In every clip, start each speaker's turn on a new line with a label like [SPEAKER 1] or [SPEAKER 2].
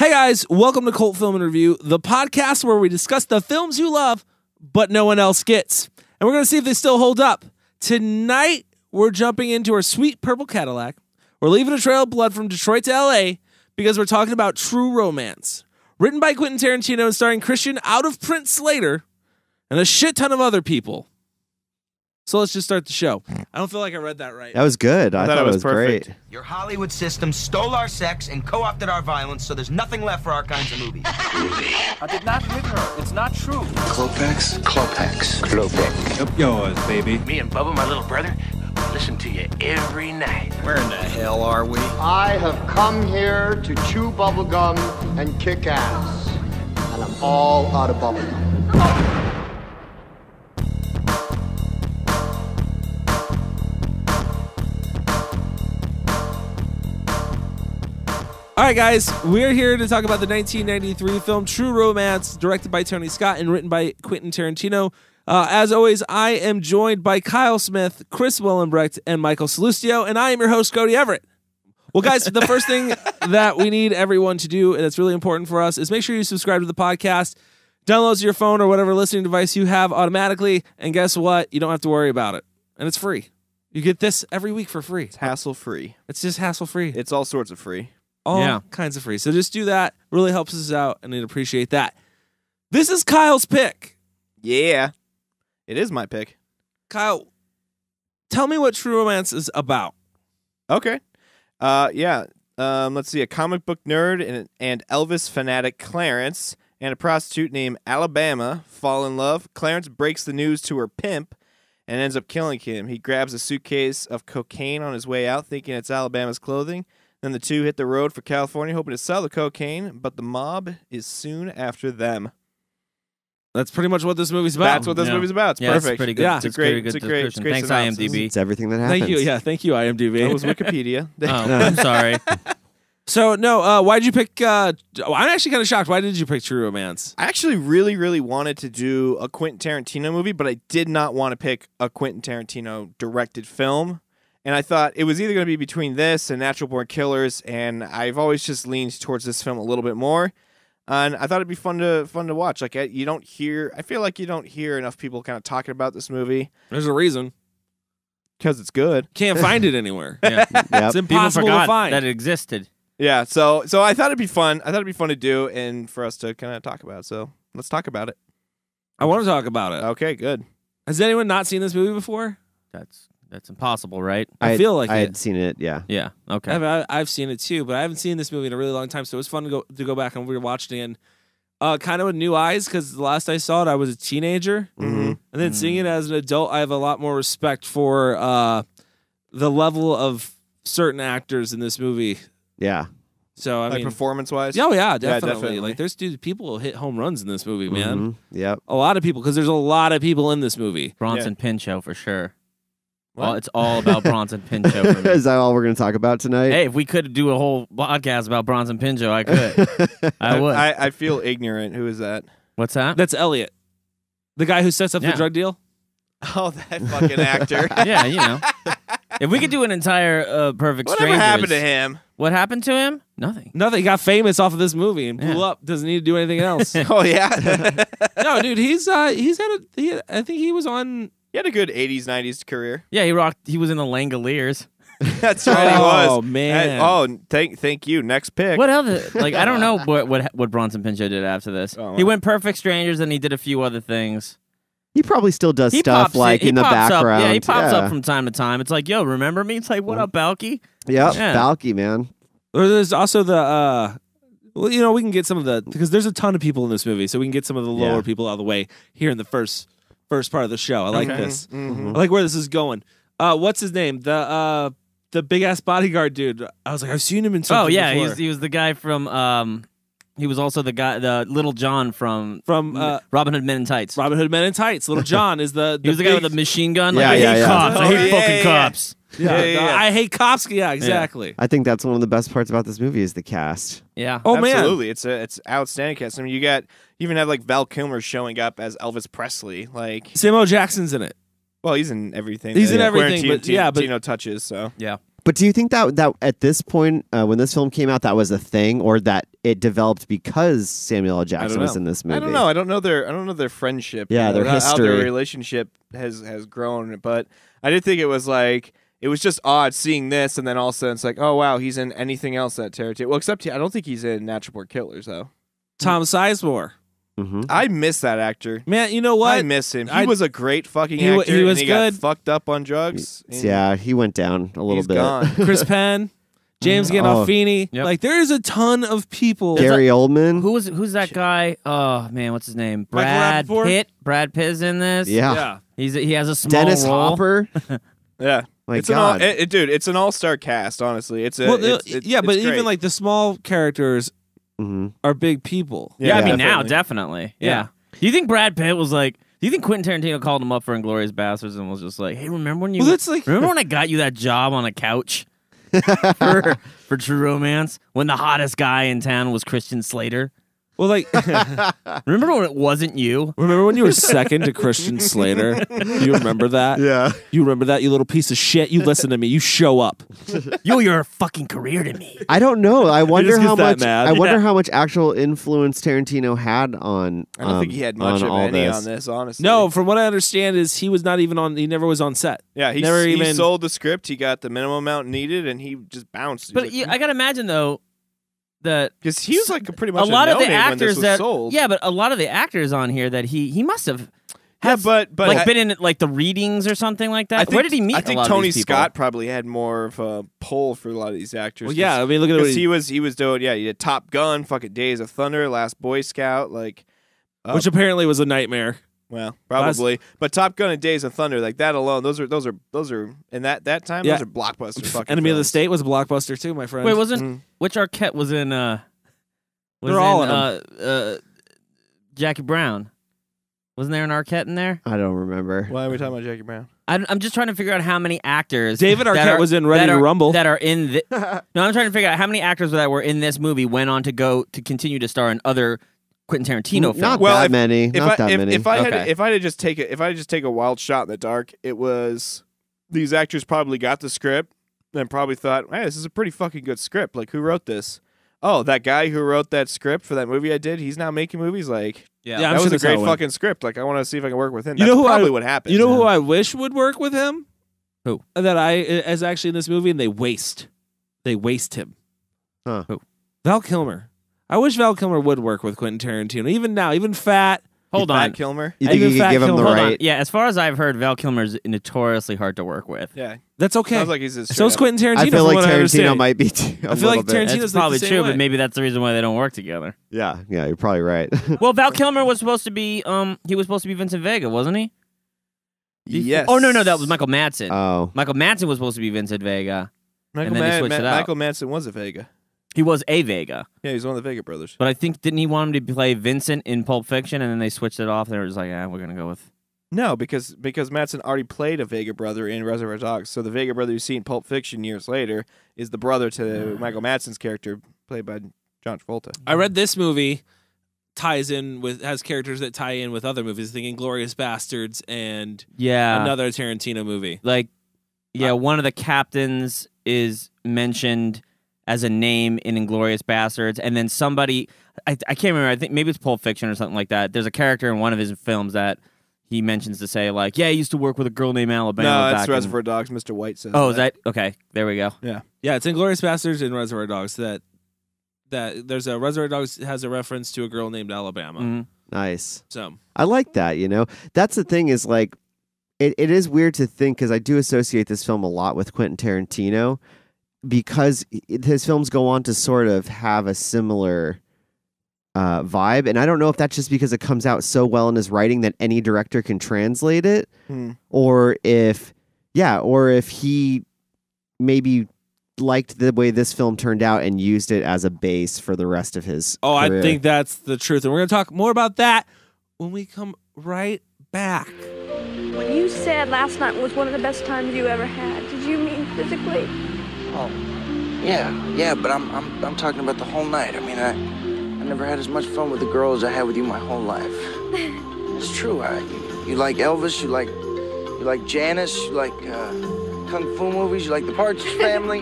[SPEAKER 1] Hey guys, welcome to Cult Film and Review, the podcast where we discuss the films you love, but no one else gets. And we're going to see if they still hold up. Tonight, we're jumping into our sweet purple Cadillac. We're leaving a trail of blood from Detroit to LA because we're talking about True Romance. Written by Quentin Tarantino and starring Christian out-of-print Slater and a shit ton of other people. So let's just start the show. I don't feel like I read that right.
[SPEAKER 2] That was good. I thought it was
[SPEAKER 3] perfect.
[SPEAKER 2] great.
[SPEAKER 4] Your Hollywood system stole our sex and co-opted our violence, so there's nothing left for our kinds of movies.
[SPEAKER 5] I did not hit her. It's not true.
[SPEAKER 6] Klopex? Klopex. Klopex.
[SPEAKER 5] Up yours, baby.
[SPEAKER 7] Me and Bubba, my little brother, listen to you every night.
[SPEAKER 4] Where in the hell are we?
[SPEAKER 8] I have come here to chew bubblegum and kick ass. And I'm all out of bubblegum.
[SPEAKER 1] All right, guys, we're here to talk about the 1993 film True Romance, directed by Tony Scott and written by Quentin Tarantino. As always, I am joined by Kyle Smith, Chris Willenbrecht, and Michael Salustio, and I am your host, Cody Everett. Well, guys, the first thing that we need everyone to do, and it's really important for us, is make sure you subscribe to the podcast, download to your phone or whatever listening device you have automatically, and guess what? You don't have to worry about it, and it's free. You get this every week for free.
[SPEAKER 3] It's hassle-free.
[SPEAKER 1] It's just hassle-free.
[SPEAKER 3] It's all sorts of free.
[SPEAKER 1] All kinds of free. So just do that. Really helps us out, and I'd appreciate that. This is Kyle's pick.
[SPEAKER 3] Yeah. It is my pick.
[SPEAKER 1] Kyle, tell me what True Romance is about.
[SPEAKER 3] Okay. Let's see. A comic book nerd and Elvis fanatic Clarence and a prostitute named Alabama fall in love. Clarence breaks the news to her pimp and ends up killing him. He grabs a suitcase of cocaine on his way out, thinking it's Alabama's clothing. Then the two hit the road for California, hoping to sell the cocaine, but the mob is soon after them.
[SPEAKER 1] That's pretty much what this movie's about.
[SPEAKER 3] That's what this movie's about. It's perfect.
[SPEAKER 9] It's pretty good.
[SPEAKER 1] Yeah.
[SPEAKER 9] It's a great
[SPEAKER 3] description.
[SPEAKER 9] Thanks,
[SPEAKER 3] synopsis.
[SPEAKER 9] IMDb.
[SPEAKER 2] It's everything that happens.
[SPEAKER 1] Thank you. Yeah, thank you, IMDb.
[SPEAKER 3] That was Wikipedia.
[SPEAKER 9] Oh, I'm sorry.
[SPEAKER 1] So, no, why did you pick... I'm actually kind of shocked. Why did you pick True Romance?
[SPEAKER 3] I actually really, really wanted to do a Quentin Tarantino movie, but I did not want to pick a Quentin Tarantino directed film. And I thought it was either going to be between this and Natural Born Killers, and I've always just leaned towards this film a little bit more. And I thought it'd be fun to watch. Like I feel like you don't hear enough people kind of talking about this movie
[SPEAKER 1] There's a reason.
[SPEAKER 3] because it's good.
[SPEAKER 1] Can't find it anywhere.
[SPEAKER 9] Yeah.
[SPEAKER 1] It's
[SPEAKER 9] People
[SPEAKER 1] impossible to
[SPEAKER 9] forgot
[SPEAKER 1] find.
[SPEAKER 9] that it existed.
[SPEAKER 3] Yeah, so I thought it'd be fun. I thought it'd be fun to do and for us to kind of talk about. So let's talk about it.
[SPEAKER 1] I want to talk about it.
[SPEAKER 3] Okay, good.
[SPEAKER 1] Has anyone not seen this movie before?
[SPEAKER 9] That's impossible, right?
[SPEAKER 1] I feel like
[SPEAKER 2] I
[SPEAKER 1] it.
[SPEAKER 2] had seen it, yeah.
[SPEAKER 9] Yeah. Okay.
[SPEAKER 1] I've seen it too, but I haven't seen this movie in a really long time, so it was fun to go back and rewatch it again. Kind of with new eyes, because the last I saw it, I was a teenager.
[SPEAKER 3] Mm-hmm.
[SPEAKER 1] And then seeing it as an adult, I have a lot more respect for the level of certain actors in this movie.
[SPEAKER 2] Yeah.
[SPEAKER 1] So, I
[SPEAKER 3] Like
[SPEAKER 1] mean...
[SPEAKER 3] performance-wise?
[SPEAKER 1] Oh, yeah, definitely.
[SPEAKER 3] definitely.
[SPEAKER 1] Like, there's people hit home runs in this movie, man.
[SPEAKER 2] Mm-hmm. Yep.
[SPEAKER 1] A lot of people, because there's a lot of people in this movie.
[SPEAKER 9] Bronson Pinchot for sure.
[SPEAKER 3] What?
[SPEAKER 9] Well, it's all about Bronson Pinchot for me.
[SPEAKER 2] Is that all we're going to talk about tonight?
[SPEAKER 9] Hey, if we could do a whole podcast about Bronson Pinchot, I could. I would.
[SPEAKER 3] I feel ignorant. Who is that?
[SPEAKER 9] What's that?
[SPEAKER 1] That's Elliot. The guy who sets up the
[SPEAKER 9] Yeah.
[SPEAKER 1] drug deal?
[SPEAKER 3] Oh, that fucking actor.
[SPEAKER 9] Yeah, you know. If we could do an entire Perfect
[SPEAKER 3] Whatever
[SPEAKER 9] Strangers.
[SPEAKER 3] happened to him?
[SPEAKER 9] What happened to him? Nothing.
[SPEAKER 1] Nothing. He got famous off of this movie and blew
[SPEAKER 9] Yeah.
[SPEAKER 1] up. Doesn't need to do anything else.
[SPEAKER 3] Oh, yeah?
[SPEAKER 1] No, dude, I think he was on...
[SPEAKER 3] He had a good 80s, 90s career.
[SPEAKER 9] Yeah, he rocked. He was in the Langoliers.
[SPEAKER 3] That's right, he was.
[SPEAKER 1] Oh, man.
[SPEAKER 3] Thank you. Next pick.
[SPEAKER 9] What other? Like, I don't know what Bronson Pinchot did after this.
[SPEAKER 3] Oh, wow.
[SPEAKER 9] He went Perfect Strangers and he did a few other things.
[SPEAKER 2] He probably still does
[SPEAKER 9] He
[SPEAKER 2] stuff
[SPEAKER 9] pops
[SPEAKER 2] like
[SPEAKER 9] he
[SPEAKER 2] in the
[SPEAKER 9] pops
[SPEAKER 2] background.
[SPEAKER 9] Up. Yeah, he pops up from time to time. It's like, yo, remember me? It's like, what up, Balky?
[SPEAKER 2] Yep,
[SPEAKER 9] Yeah.
[SPEAKER 2] Balky, man.
[SPEAKER 1] Or there's also the... well, you know, we can get some of the... Because there's a ton of people in this movie, so we can get some of the lower
[SPEAKER 2] Yeah.
[SPEAKER 1] people out of the way here in the first part of the show. I like
[SPEAKER 9] Okay.
[SPEAKER 1] this.
[SPEAKER 3] Mm-hmm.
[SPEAKER 1] I like where this is going. What's his name? The big-ass bodyguard dude. I was like, I've seen him in something
[SPEAKER 9] Oh yeah,
[SPEAKER 1] before.
[SPEAKER 9] he was the guy from. He was also the Little John from Robin Hood Men in Tights.
[SPEAKER 1] Robin Hood Men in Tights. Little John is the
[SPEAKER 9] He was the guy with the machine gun.
[SPEAKER 2] Yeah,
[SPEAKER 9] Like, I
[SPEAKER 2] yeah,
[SPEAKER 9] hate
[SPEAKER 2] yeah.
[SPEAKER 9] cops. I
[SPEAKER 3] Oh,
[SPEAKER 9] hate
[SPEAKER 3] yeah,
[SPEAKER 9] fucking
[SPEAKER 3] yeah.
[SPEAKER 9] cops.
[SPEAKER 3] Yeah.
[SPEAKER 1] I hate cops. Yeah, exactly.
[SPEAKER 2] I think that's one of the best parts about this movie is the cast.
[SPEAKER 9] Yeah.
[SPEAKER 1] Oh man,
[SPEAKER 3] Absolutely. It's outstanding cast. I mean, you even have like Val Kilmer showing up as Elvis Presley. Like,
[SPEAKER 1] Samuel Jackson's in it.
[SPEAKER 3] well, he's in everything.
[SPEAKER 1] He's
[SPEAKER 3] that
[SPEAKER 1] in everything,
[SPEAKER 3] Quentin
[SPEAKER 1] but
[SPEAKER 3] Tarantino touches. So
[SPEAKER 9] Yeah.
[SPEAKER 2] But do you think that at this point, when this film came out, that was a thing, or that it developed because Samuel L. Jackson was in this movie.
[SPEAKER 3] I don't know. I don't know their friendship.
[SPEAKER 2] Yeah, their
[SPEAKER 3] how
[SPEAKER 2] history.
[SPEAKER 3] their relationship has grown. But I did think it was like it was just odd seeing this, and then all of a sudden it's like, oh wow, he's in anything else that Tarantino. Well, except I don't think he's in Natural Born Killers though.
[SPEAKER 1] Tom Sizemore.
[SPEAKER 2] Mm-hmm.
[SPEAKER 3] I miss that actor.
[SPEAKER 1] Man, you know what?
[SPEAKER 3] I miss him. He was a great fucking actor.
[SPEAKER 1] He was
[SPEAKER 3] and he
[SPEAKER 1] good.
[SPEAKER 3] got fucked up on drugs.
[SPEAKER 2] Yeah, he went down a little
[SPEAKER 3] He's
[SPEAKER 2] bit.
[SPEAKER 3] gone.
[SPEAKER 1] Chris Penn, James Gandolfini.
[SPEAKER 9] Yep.
[SPEAKER 1] Like there is a ton of people.
[SPEAKER 2] Gary Oldman.
[SPEAKER 9] Who's that guy? Oh man, what's his name?
[SPEAKER 1] Michael
[SPEAKER 9] Brad
[SPEAKER 1] Rappaport?
[SPEAKER 9] Pitt. Brad Pitt's in this.
[SPEAKER 2] Yeah.
[SPEAKER 9] He has a small
[SPEAKER 2] Dennis
[SPEAKER 9] role.
[SPEAKER 2] Hopper.
[SPEAKER 3] Yeah.
[SPEAKER 2] My
[SPEAKER 3] it's
[SPEAKER 2] God.
[SPEAKER 3] dude, it's an all-star cast. Honestly, it's a
[SPEAKER 1] Well,
[SPEAKER 3] it's
[SPEAKER 1] but
[SPEAKER 3] great.
[SPEAKER 1] even like the small characters
[SPEAKER 2] Mm-hmm.
[SPEAKER 1] are big people.
[SPEAKER 9] Yeah, I mean
[SPEAKER 3] definitely.
[SPEAKER 9] now definitely.
[SPEAKER 1] Yeah.
[SPEAKER 9] Yeah. Do you think Brad Pitt was like? Do you think Quentin Tarantino called him up for Inglourious Basterds and was just like, "Hey, remember when you?
[SPEAKER 1] Well, that's like-
[SPEAKER 9] remember when I got you that job on a couch for True Romance when the hottest guy in town was Christian Slater?
[SPEAKER 1] Well, like
[SPEAKER 9] Remember when it wasn't you?
[SPEAKER 1] remember when you were second to Christian Slater? You remember that?
[SPEAKER 2] Yeah.
[SPEAKER 1] You remember that? You little piece of shit. You listen to me. You show up.
[SPEAKER 9] You owe your fucking career to me.
[SPEAKER 2] I don't know. I wonder
[SPEAKER 1] just
[SPEAKER 2] how
[SPEAKER 1] gets that
[SPEAKER 2] much.
[SPEAKER 1] mad.
[SPEAKER 2] I wonder
[SPEAKER 9] Yeah.
[SPEAKER 2] how much actual influence Tarantino had on.
[SPEAKER 3] I don't think he had much
[SPEAKER 2] on
[SPEAKER 3] of
[SPEAKER 2] all
[SPEAKER 3] any
[SPEAKER 2] this.
[SPEAKER 3] on this. Honestly,
[SPEAKER 1] No, from what I understand is he was not even on. He never was on set.
[SPEAKER 3] Yeah, he
[SPEAKER 1] never even
[SPEAKER 3] sold the script. He got the minimum amount needed, and he just bounced.
[SPEAKER 9] But I gotta imagine though that
[SPEAKER 3] because he was like pretty
[SPEAKER 9] a
[SPEAKER 3] much
[SPEAKER 9] lot of the
[SPEAKER 3] no-name when this
[SPEAKER 9] actors
[SPEAKER 3] was
[SPEAKER 9] that
[SPEAKER 3] sold.
[SPEAKER 9] yeah, but a lot of the actors on here that he must have.
[SPEAKER 3] Yeah,
[SPEAKER 9] has,
[SPEAKER 3] but
[SPEAKER 9] like
[SPEAKER 3] I-
[SPEAKER 9] been in like the readings or something like that.
[SPEAKER 3] I think,
[SPEAKER 9] Where did he meet?
[SPEAKER 3] I think
[SPEAKER 9] a lot
[SPEAKER 3] Tony
[SPEAKER 9] of these people?
[SPEAKER 3] Scott probably had more of a pull for a lot of these actors.
[SPEAKER 1] Well, yeah. I mean, look at what
[SPEAKER 3] because he was doing. Yeah, he had Top Gun, fucking Days of Thunder, Last Boy Scout, like.
[SPEAKER 1] which apparently was a nightmare.
[SPEAKER 3] Well, probably, but Top Gun and Days of Thunder, like that alone, those are in that time,
[SPEAKER 1] Yeah.
[SPEAKER 3] those are blockbuster fucking.
[SPEAKER 1] Enemy of the
[SPEAKER 3] films.
[SPEAKER 1] State was a blockbuster too, my friend.
[SPEAKER 9] Wait, wasn't which Arquette was in? Was
[SPEAKER 1] They're all
[SPEAKER 9] in Jackie Brown. Wasn't there an Arquette in there?
[SPEAKER 2] I don't remember.
[SPEAKER 3] Why are we talking about Jackie Brown?
[SPEAKER 9] I'm just trying to figure out how many actors.
[SPEAKER 1] David
[SPEAKER 9] that
[SPEAKER 1] Arquette
[SPEAKER 9] are-
[SPEAKER 1] was in Ready
[SPEAKER 9] that
[SPEAKER 1] to
[SPEAKER 9] are-
[SPEAKER 1] Rumble.
[SPEAKER 9] that are in. No, I'm trying to figure out how many actors that were in this movie went on to go to continue to star in other Quentin Tarantino films.
[SPEAKER 2] Not
[SPEAKER 3] Well,
[SPEAKER 2] that
[SPEAKER 3] if-
[SPEAKER 2] many. Not that many.
[SPEAKER 3] If I had
[SPEAKER 9] Okay.
[SPEAKER 3] if I had just take a wild shot in the dark, it was these actors probably got the script and probably thought, hey, this is a pretty fucking good script. Like, who wrote this? Oh, that guy who wrote that script for that movie I did, he's now making movies. Like,
[SPEAKER 1] Yeah, I'm
[SPEAKER 3] that
[SPEAKER 1] sure
[SPEAKER 3] was a
[SPEAKER 1] that's how
[SPEAKER 3] great
[SPEAKER 1] it went.
[SPEAKER 3] fucking script. Like, I want to see if I can work with him.
[SPEAKER 1] You
[SPEAKER 3] That's
[SPEAKER 1] know who
[SPEAKER 3] probably
[SPEAKER 1] I-
[SPEAKER 3] what happened.
[SPEAKER 1] You know who I wish would work with him?
[SPEAKER 9] Who?
[SPEAKER 1] That is actually in this movie, and they waste him.
[SPEAKER 2] Huh.
[SPEAKER 9] Who?
[SPEAKER 1] Val Kilmer. I wish Val Kilmer would work with Quentin Tarantino. Even now, even fat.
[SPEAKER 9] Hold
[SPEAKER 3] Pat
[SPEAKER 9] on.
[SPEAKER 3] Kilmer?
[SPEAKER 2] You think
[SPEAKER 1] Even
[SPEAKER 2] you could
[SPEAKER 1] Fat
[SPEAKER 2] give him the
[SPEAKER 1] Kilmer.
[SPEAKER 9] Hold on.
[SPEAKER 2] right?
[SPEAKER 9] Yeah, as far as I've heard, Val Kilmer's notoriously hard to work with.
[SPEAKER 3] Yeah,
[SPEAKER 1] That's okay.
[SPEAKER 3] sounds like he's a
[SPEAKER 1] So is
[SPEAKER 3] straight up-
[SPEAKER 1] Quentin Tarantino.
[SPEAKER 2] I feel
[SPEAKER 1] from
[SPEAKER 2] like
[SPEAKER 1] what I
[SPEAKER 2] Tarantino
[SPEAKER 1] understand.
[SPEAKER 2] might be. Too,
[SPEAKER 1] I feel like Tarantino's
[SPEAKER 9] That's
[SPEAKER 1] like
[SPEAKER 9] probably
[SPEAKER 1] the same
[SPEAKER 9] true,
[SPEAKER 1] way.
[SPEAKER 9] but maybe that's the reason why they don't work together.
[SPEAKER 2] Yeah, you're probably right.
[SPEAKER 9] Well, Val Kilmer was supposed to be he was supposed to be Vincent Vega, wasn't he?
[SPEAKER 3] Yes.
[SPEAKER 9] Oh no, that was Michael Madsen.
[SPEAKER 2] Oh,
[SPEAKER 9] Michael Madsen was supposed to be Vincent Vega.
[SPEAKER 3] Michael,
[SPEAKER 9] and then they switched it out.
[SPEAKER 3] Michael Madsen was a Vega.
[SPEAKER 9] He was a Vega,
[SPEAKER 3] Yeah, he's one of the Vega brothers.
[SPEAKER 9] but I think didn't he want him to play Vincent in Pulp Fiction, and then they switched it off. They were just like, we're gonna go with.
[SPEAKER 3] No, because Madsen already played a Vega brother in Reservoir Dogs. So the Vega brother you see in Pulp Fiction years later is the brother to Michael Madsen's character played by John Travolta.
[SPEAKER 1] I read this movie has characters that tie in with other movies. Thinking Glorious Bastards and
[SPEAKER 9] Yeah,
[SPEAKER 1] another Tarantino movie.
[SPEAKER 9] like one of the captains is mentioned as a name in Inglourious Bastards, and then somebody I can't remember. I think maybe it's Pulp Fiction or something like that. There's a character in one of his films that he mentions to say like, "Yeah, I used to work with a girl named Alabama."
[SPEAKER 3] No,
[SPEAKER 9] back
[SPEAKER 3] it's
[SPEAKER 9] in-"
[SPEAKER 3] Reservoir Dogs. Mr. White says.
[SPEAKER 9] Oh, is that okay? There we go.
[SPEAKER 3] Yeah.
[SPEAKER 1] Yeah, it's in Glorious Bastards and Reservoir Dogs that there's a Reservoir Dogs has a reference to a girl named Alabama.
[SPEAKER 9] Mhm.
[SPEAKER 2] nice.
[SPEAKER 1] So
[SPEAKER 2] I like that. That's the thing is like, it is weird to think because I do associate this film a lot with Quentin Tarantino because his films go on to sort of have a similar vibe, and I don't know if that's just because it comes out so well in his writing that any director can translate it, or if he maybe liked the way this film turned out and used it as a base for the rest of his career.
[SPEAKER 1] I think that's the truth. And we're going to talk more about that when we come right back.
[SPEAKER 10] When you said last night was one of the best times you ever had, did you mean physically?
[SPEAKER 11] Oh, yeah, but I'm talking about the whole night. I mean, I never had as much fun with a girl as I had with you my whole life. It's true. You like Elvis, you like Janice, you like kung fu movies, you like the Partridge Family.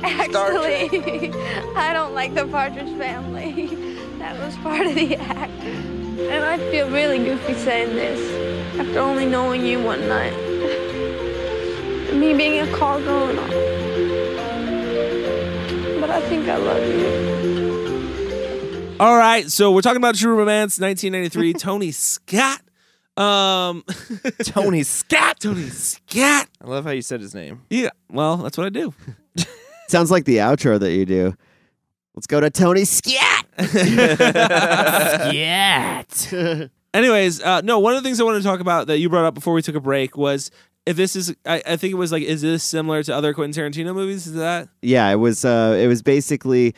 [SPEAKER 10] Actually, I don't like the Partridge Family. That was part of the act. And I feel really goofy saying this after only knowing you one night. Me being a call girl and all. But I think I love you.
[SPEAKER 1] All right, so we're talking about True Romance, 1993. Tony Scott.
[SPEAKER 3] Tony Scott.
[SPEAKER 1] Tony Scott.
[SPEAKER 3] I love how you said his name.
[SPEAKER 1] Yeah, well, that's what I do.
[SPEAKER 2] Sounds like the outro that you do. Let's go to Tony Scott.
[SPEAKER 9] Scat.
[SPEAKER 1] Anyways, no, one of the things I wanted to talk about that you brought up before we took a break was if this is, I think it was like, is this similar to other Quentin Tarantino movies? Is that?
[SPEAKER 2] Yeah, it was basically,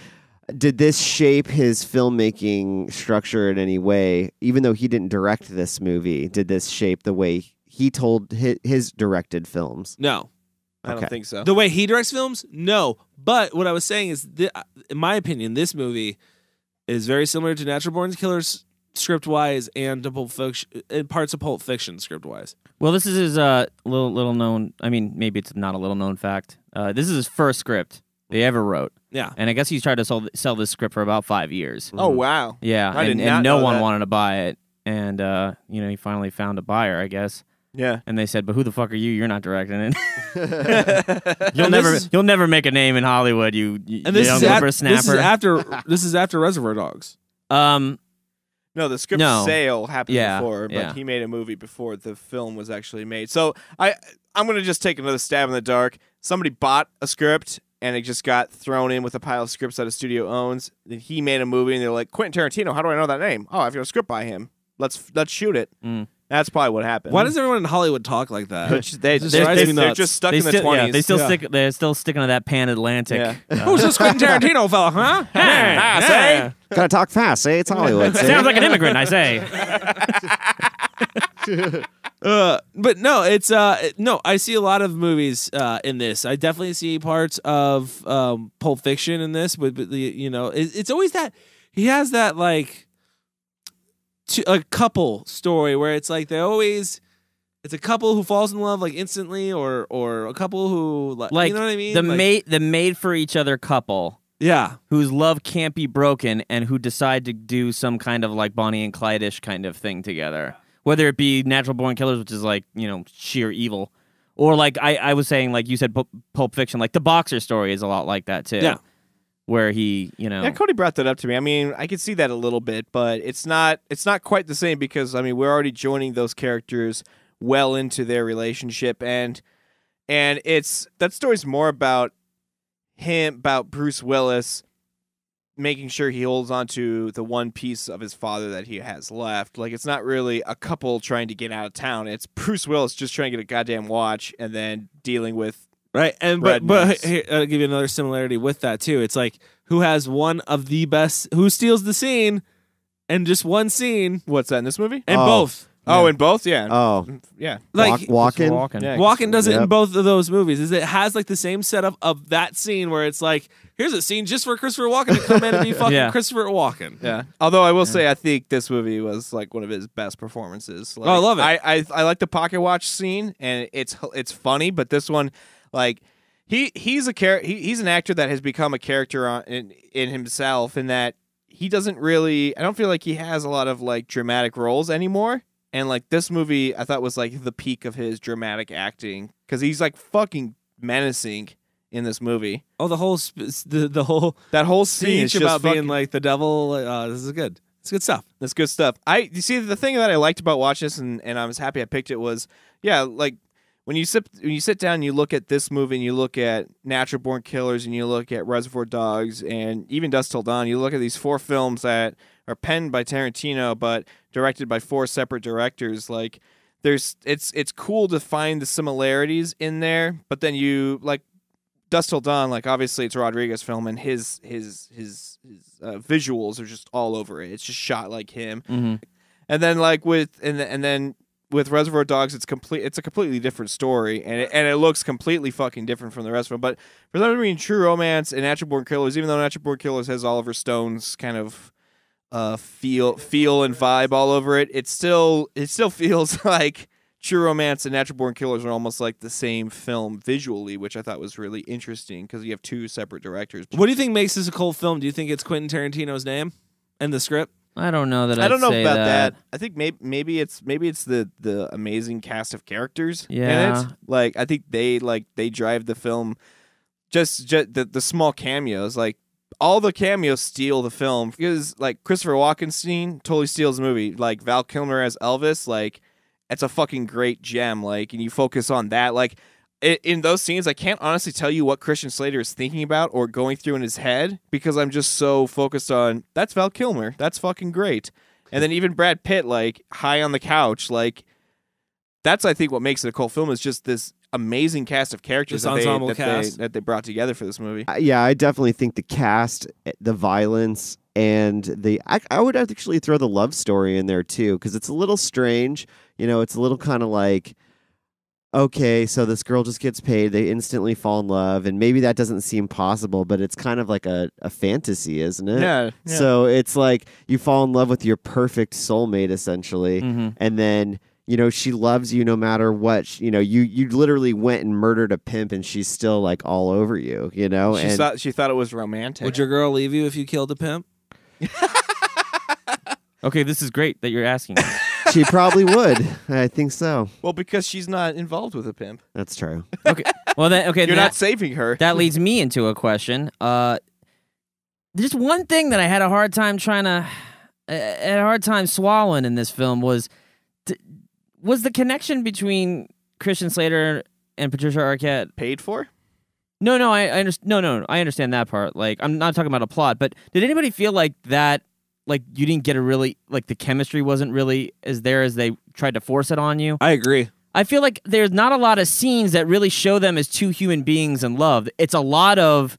[SPEAKER 2] did this shape his filmmaking structure in any way? Even though he didn't direct this movie, did this shape the way he told his directed films?
[SPEAKER 1] No.
[SPEAKER 3] I don't think so.
[SPEAKER 1] The way he directs films? No. But what I was saying is, in my opinion, this movie is very similar to Natural Born Killers script-wise and to Pulp Fiction, parts of Pulp Fiction script-wise.
[SPEAKER 9] Well, this is his little known. I mean, maybe it's not a little known fact. This is his first script they ever wrote.
[SPEAKER 1] Yeah,
[SPEAKER 9] and I guess he's tried to sell this script for about 5 years.
[SPEAKER 3] Oh wow!
[SPEAKER 9] Yeah, and no one wanted to buy it, and he finally found a buyer, I guess.
[SPEAKER 3] Yeah,
[SPEAKER 9] and they said, "But who the fuck are you? You're not directing it. You'll never make a name in Hollywood. You
[SPEAKER 1] this
[SPEAKER 9] young
[SPEAKER 1] is
[SPEAKER 9] whippersnapper."
[SPEAKER 1] This is after Reservoir Dogs.
[SPEAKER 3] No, the script sale happened before, but he made a movie before the film was actually made. So I'm going to just take another stab in the dark. Somebody bought a script, and it just got thrown in with a pile of scripts that a studio owns. Then he made a movie, and they're like, Quentin Tarantino, how do I know that name? Oh, I've got a script by him. Let's shoot it. That's probably what happened.
[SPEAKER 1] Why does everyone in Hollywood talk like that?
[SPEAKER 3] They're just stuck in the 20s.
[SPEAKER 9] Yeah, they're still sticking to that Pan Atlantic.
[SPEAKER 3] Yeah.
[SPEAKER 1] Who's this Quentin Tarantino fella, huh?
[SPEAKER 9] Say?
[SPEAKER 2] Gotta talk fast, say it's Hollywood.
[SPEAKER 9] Sounds like an immigrant, I say.
[SPEAKER 1] But no, it's no. I see a lot of movies in this. I definitely see parts of Pulp Fiction in this, but it's always that he has that like a couple story where it's like it's a couple who falls in love like instantly, or a couple who like you know what I mean?
[SPEAKER 9] The made for each other couple.
[SPEAKER 1] Yeah,
[SPEAKER 9] whose love can't be broken, and who decide to do some kind of like Bonnie and Clyde-ish kind of thing together. Whether it be Natural Born Killers, which is like sheer evil, or like I was saying, like you said, Pulp Fiction, like the boxer story is a lot like that too.
[SPEAKER 1] Yeah,
[SPEAKER 9] where he
[SPEAKER 3] Yeah, Cody brought that up to me. I mean, I could see that a little bit, but it's not quite the same because I mean we're already joining those characters well into their relationship, and that story's more about Bruce Willis making sure he holds on to the one piece of his father that he has left. Like, it's not really a couple trying to get out of town. It's Bruce Willis just trying to get a goddamn watch and then dealing with
[SPEAKER 1] right. And but here, I'll give you another similarity with that too. It's like who has one of the best, who steals the scene, and just one scene.
[SPEAKER 3] What's that in this movie?
[SPEAKER 1] And both.
[SPEAKER 3] Oh, in both? Yeah.
[SPEAKER 2] Oh.
[SPEAKER 3] Yeah.
[SPEAKER 2] Like Walken.
[SPEAKER 3] Yeah,
[SPEAKER 1] Walken does it in both of those movies. Is it has like the same setup of that scene where it's like, here's a scene just for Christopher Walken to come in and be fucking Christopher Walken.
[SPEAKER 3] Yeah. Although I will say I think this movie was like one of his best performances. Like,
[SPEAKER 1] I love it.
[SPEAKER 3] I like the pocket watch scene and it's funny, but this one, like he's an actor that has become a character in himself in that he doesn't really, I don't feel like he has a lot of like dramatic roles anymore. And like this movie, I thought was like the peak of his dramatic acting because he's like fucking menacing in this movie.
[SPEAKER 1] Oh, the whole
[SPEAKER 3] that whole scene
[SPEAKER 1] speech about being like the devil. This is good. It's good stuff.
[SPEAKER 3] That's good stuff. You see the thing that I liked about watching this, and I was happy I picked it was like when you sit down and you look at this movie and you look at Natural Born Killers and you look at Reservoir Dogs and even Dusk Till Dawn, you look at these 4 films that are penned by Tarantino but directed by 4 separate directors. Like it's cool to find the similarities in there, but then you like Dusk Till Dawn, like obviously it's a Rodriguez film and his visuals are just all over it. It's just shot like him.
[SPEAKER 9] Mm-hmm.
[SPEAKER 3] And then like with Reservoir Dogs, it's a completely different story, and it looks completely fucking different from the rest of them. But for them to be in True Romance and Natural Born Killers, even though Natural Born Killers has Oliver Stone's kind of feel and vibe all over it, it still feels like True Romance and Natural Born Killers are almost like the same film visually, which I thought was really interesting because you have two separate directors.
[SPEAKER 1] What do you think makes this a cult film? Do you think it's Quentin Tarantino's name and the script?
[SPEAKER 9] I don't know that.
[SPEAKER 3] I don't know
[SPEAKER 9] say
[SPEAKER 3] about that. I think maybe it's the amazing cast of characters in it. Like I think they drive the film. Just the small cameos, like all the cameos steal the film because like Christopher Walken's scene totally steals the movie. Like Val Kilmer as Elvis, like it's a fucking great gem. Like, and you focus on that. Like in those scenes, I can't honestly tell you what Christian Slater is thinking about or going through in his head because I'm just so focused on that's Val Kilmer. That's fucking great. And then even Brad Pitt, like high on the couch, like that's I think what makes it a cult film is just this amazing cast of characters that they brought together for this movie.
[SPEAKER 2] Yeah, I definitely think the cast, the violence, and I would actually throw the love story in there too because it's a little strange. You know, it's a little kind of like, okay, so this girl just gets paid, they instantly fall in love, and maybe that doesn't seem possible, but it's kind of like a fantasy, isn't it?
[SPEAKER 3] Yeah.
[SPEAKER 2] So it's like you fall in love with your perfect soulmate, essentially, and then, you know, she loves you no matter what. You know, you literally went and murdered a pimp, and she's still like all over you, you know?
[SPEAKER 3] She thought it was romantic.
[SPEAKER 1] Would your girl leave you if you killed a pimp?
[SPEAKER 9] Okay, this is great that you're asking.
[SPEAKER 2] She probably would. I think so.
[SPEAKER 3] Well, because she's not involved with a pimp.
[SPEAKER 2] That's true.
[SPEAKER 9] Okay. Well, then,
[SPEAKER 3] you're not saving her.
[SPEAKER 9] That leads me into a question. Just one thing that I had a hard time swallowing in this film was the connection between Christian Slater and Patricia Arquette
[SPEAKER 3] paid for?
[SPEAKER 9] No, I understand that part. Like, I'm not talking about a plot, but did anybody feel like that? Like you didn't get the chemistry wasn't really as there as they tried to force it on you?
[SPEAKER 1] I agree.
[SPEAKER 9] I feel like there's not a lot of scenes that really show them as two human beings in love. It's a lot of,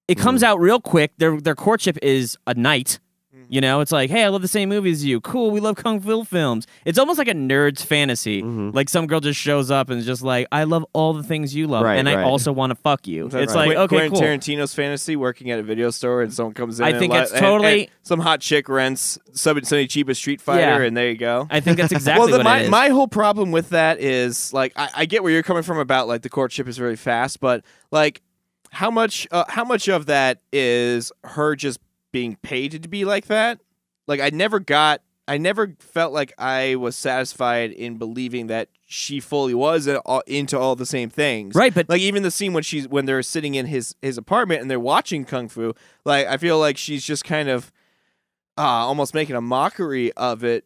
[SPEAKER 9] it comes out real quick. Their courtship is a night. You know, it's like, hey, I love the same movies as you. Cool, we love Kung Fu films. It's almost like a nerd's fantasy. Like some girl just shows up and is just like, I love all the things you love, and I also want to fuck you. It's like, okay, cool.
[SPEAKER 3] Quentin Tarantino's fantasy, working at a video store, and someone comes in.
[SPEAKER 9] I think it's totally
[SPEAKER 3] and some hot chick rents somebody cheap a Street Fighter, and there you go.
[SPEAKER 9] I think that's exactly what it is.
[SPEAKER 3] My whole problem with that is like, I get where you're coming from about like the courtship is very fast, but like, how much of that is her just being paid to be like that? Like I never felt like I was satisfied in believing that she fully was into all the same things.
[SPEAKER 9] Right, but
[SPEAKER 3] like even the scene when they're sitting in his apartment and they're watching Kung Fu, like I feel like she's just kind of almost making a mockery of it,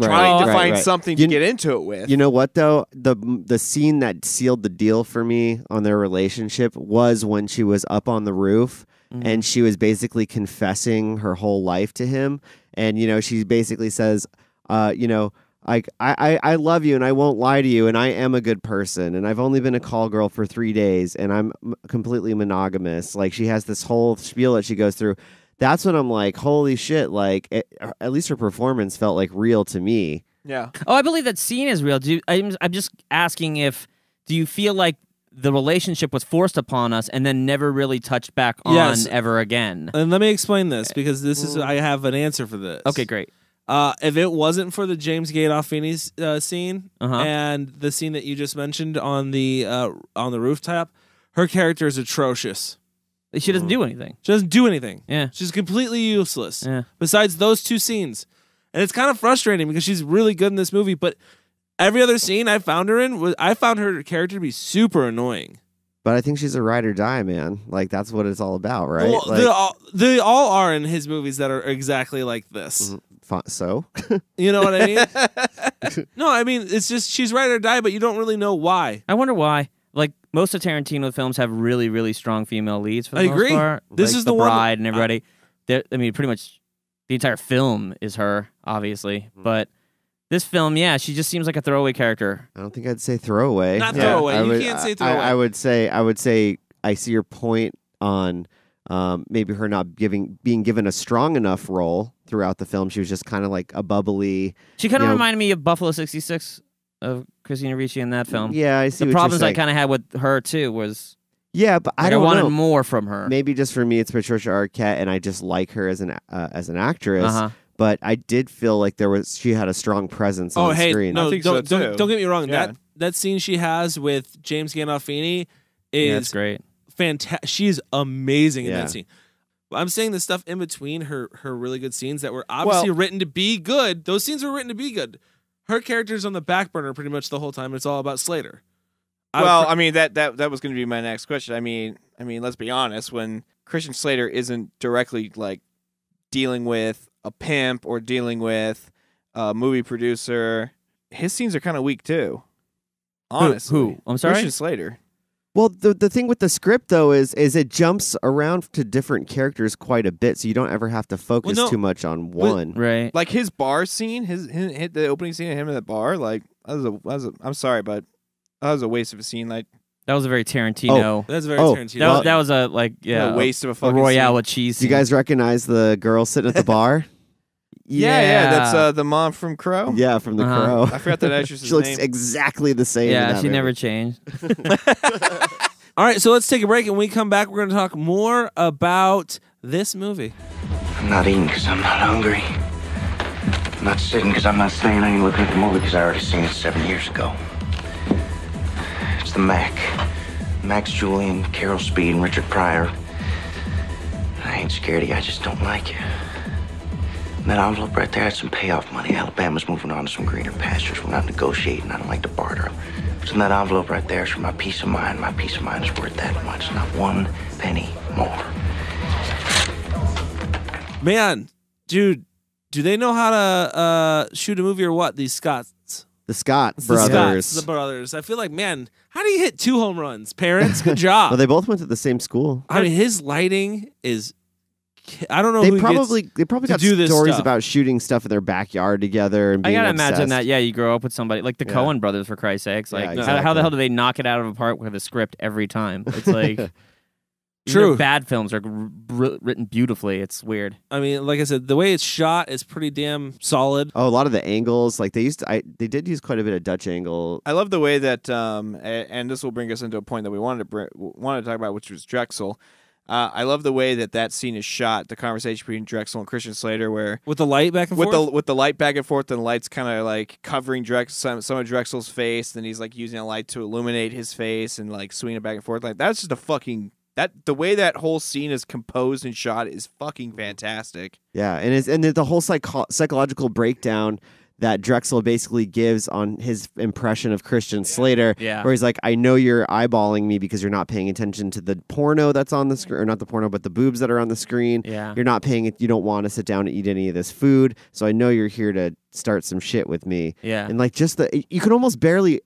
[SPEAKER 3] trying to find something to get into it with.
[SPEAKER 2] You know what though? The scene that sealed the deal for me on their relationship was when she was up on the roof. And she was basically confessing her whole life to him. And, you know, she basically says, you know, I love you and I won't lie to you and I am a good person and I've only been a call girl for 3 days and I'm completely monogamous. Like she has this whole spiel that she goes through. That's when I'm like, holy shit, like at least her performance felt like real to me.
[SPEAKER 3] Yeah.
[SPEAKER 9] Oh, I believe that scene is real. I'm just asking do you feel like the relationship was forced upon us and then never really touched back on ever again?
[SPEAKER 1] And let me explain this because I have an answer for this.
[SPEAKER 9] Okay, great.
[SPEAKER 1] If it wasn't for the James Gandolfini scene and the scene that you just mentioned on the rooftop, her character is atrocious.
[SPEAKER 9] She doesn't do anything.
[SPEAKER 1] She doesn't do anything.
[SPEAKER 9] Yeah.
[SPEAKER 1] She's completely useless.
[SPEAKER 9] Yeah.
[SPEAKER 1] Besides those two scenes. And it's kind of frustrating because she's really good in this movie, but every other scene I found her in, I found her character to be super annoying.
[SPEAKER 2] But I think she's a ride or die, man. Like, that's what it's all about, right?
[SPEAKER 1] Well,
[SPEAKER 2] like,
[SPEAKER 1] they all are in his movies that are exactly like this.
[SPEAKER 2] So?
[SPEAKER 1] You know what I mean? No, I mean, it's just she's ride or die, but you don't really know why.
[SPEAKER 9] I wonder why. Like, most of Tarantino films have really, really strong female leads for the most
[SPEAKER 1] agree.
[SPEAKER 9] part.
[SPEAKER 1] This
[SPEAKER 9] like
[SPEAKER 1] is
[SPEAKER 9] the
[SPEAKER 1] one
[SPEAKER 9] Bride and everybody. I mean, pretty much the entire film is her, obviously. But this film, yeah, she just seems like a throwaway character.
[SPEAKER 2] I don't think I'd say throwaway.
[SPEAKER 1] Not throwaway. You can't say throwaway.
[SPEAKER 2] I would say I see your point on maybe her not being given a strong enough role throughout the film. She was just kind of like a bubbly.
[SPEAKER 9] She kind of reminded me of Buffalo 66 of Christina Ricci in that film.
[SPEAKER 2] Yeah, I see.
[SPEAKER 9] The problems I kind of had with her too was.
[SPEAKER 2] Yeah, but I
[SPEAKER 9] wanted
[SPEAKER 2] know.
[SPEAKER 9] more from her.
[SPEAKER 2] Maybe just for me, it's Patricia Arquette, and I just like her as an actress. but I did feel like she had a strong presence on the screen.
[SPEAKER 1] No,
[SPEAKER 3] I think so,
[SPEAKER 1] don't
[SPEAKER 3] too.
[SPEAKER 1] get me wrong.
[SPEAKER 3] Yeah.
[SPEAKER 1] That scene she has with James Gandolfini is
[SPEAKER 9] That's great.
[SPEAKER 1] fantastic. She's amazing in
[SPEAKER 2] Yeah.
[SPEAKER 1] that scene. I'm saying the stuff in between her really good scenes that were obviously written to be good. Those scenes were written to be good. Her character's on the back burner pretty much the whole time. It's all about Slater.
[SPEAKER 3] Well, I mean that was going to be my next question. I mean, let's be honest. When Christian Slater isn't directly like dealing with a pimp or dealing with a movie producer, his scenes are kind of weak too. Honestly,
[SPEAKER 9] Who? I'm sorry?
[SPEAKER 3] Christian Slater.
[SPEAKER 2] Well, the thing with the script though is it jumps around to different characters quite a bit, so you don't ever have to focus too much on one.
[SPEAKER 9] Right.
[SPEAKER 3] Like his bar scene, the opening scene of him in the bar. Like I'm sorry, but that was a waste of a scene. Like
[SPEAKER 9] That was a very Tarantino.
[SPEAKER 1] That's very Tarantino.
[SPEAKER 9] That was a
[SPEAKER 3] a waste of a fucking
[SPEAKER 9] Royale
[SPEAKER 3] scene.
[SPEAKER 9] with cheese.
[SPEAKER 2] Do you guys recognize the girl sitting at the bar?
[SPEAKER 3] Yeah, that's the mom from Crow.
[SPEAKER 2] Yeah, from The Crow.
[SPEAKER 3] I forgot that actress's
[SPEAKER 2] She looks
[SPEAKER 3] name.
[SPEAKER 2] exactly the same. in
[SPEAKER 9] Yeah,
[SPEAKER 2] that
[SPEAKER 9] she
[SPEAKER 2] movie.
[SPEAKER 9] never changed.
[SPEAKER 1] All right, so let's take a break, and when we come back, we're going to talk more about this movie.
[SPEAKER 11] I'm not eating because I'm not hungry. I'm not sitting because I'm not staying. I ain't looking at the movie because I already seen it 7 years ago. It's the Mac. Max Julian, Carol Speed, and Richard Pryor. I ain't scared of you, I just don't like you. And that envelope right there, that's some payoff money. Alabama's moving on to some greener pastures. We're not negotiating. I don't like to barter. What's in that envelope right there is for my peace of mind. My peace of mind is worth that much, not 1 penny more.
[SPEAKER 1] Man, dude, do they know how to shoot a movie or what? These Scots.
[SPEAKER 2] The Scott
[SPEAKER 1] The
[SPEAKER 2] brothers.
[SPEAKER 1] Scots, the brothers. I feel like, man, how do you hit 2 home runs? Parents, good job.
[SPEAKER 2] Well, they both went to the same school.
[SPEAKER 1] I mean, his lighting is. I don't know.
[SPEAKER 2] They
[SPEAKER 1] who
[SPEAKER 2] probably
[SPEAKER 1] gets to
[SPEAKER 2] got
[SPEAKER 1] do this
[SPEAKER 2] stories
[SPEAKER 1] stuff.
[SPEAKER 2] about shooting stuff in their backyard together. And
[SPEAKER 9] I
[SPEAKER 2] being
[SPEAKER 9] gotta
[SPEAKER 2] obsessed.
[SPEAKER 9] imagine that. Yeah, you grow up with somebody like the
[SPEAKER 2] Yeah.
[SPEAKER 9] Coen brothers, for Christ's sakes. Like,
[SPEAKER 2] Yeah,
[SPEAKER 9] how the
[SPEAKER 2] exactly.
[SPEAKER 9] hell do they knock it out of a park with a script every time? It's like
[SPEAKER 1] True.
[SPEAKER 9] even their bad films are written beautifully. It's weird.
[SPEAKER 1] I mean, like I said, the way it's shot is pretty damn solid.
[SPEAKER 2] Oh, a lot of the angles, like they did use quite a bit of Dutch angle.
[SPEAKER 3] I love the way that, and this will bring us into a point that we wanted to talk about, which was Drexel. I love the way that scene is shot. The conversation between Drexel and Christian Slater, where
[SPEAKER 1] With the light back and forth?
[SPEAKER 3] with the light back and forth, and the light's kind of like covering some of Drexel's face, and he's like using a light to illuminate his face and like swinging it back and forth. Like that's just a fucking the way that whole scene is composed and shot is fucking fantastic.
[SPEAKER 2] Yeah, and the whole psychological breakdown that Drexel basically gives on his impression of Christian Slater,
[SPEAKER 9] Yeah.
[SPEAKER 2] where he's like, I know you're eyeballing me because you're not paying attention to the porno that's on the screen, or not the porno, but the boobs that are on the screen.
[SPEAKER 9] Yeah.
[SPEAKER 2] You're not paying it. You don't want to sit down and eat any of this food. So I know you're here to start some shit with me.
[SPEAKER 9] Yeah.
[SPEAKER 2] And like you can almost barely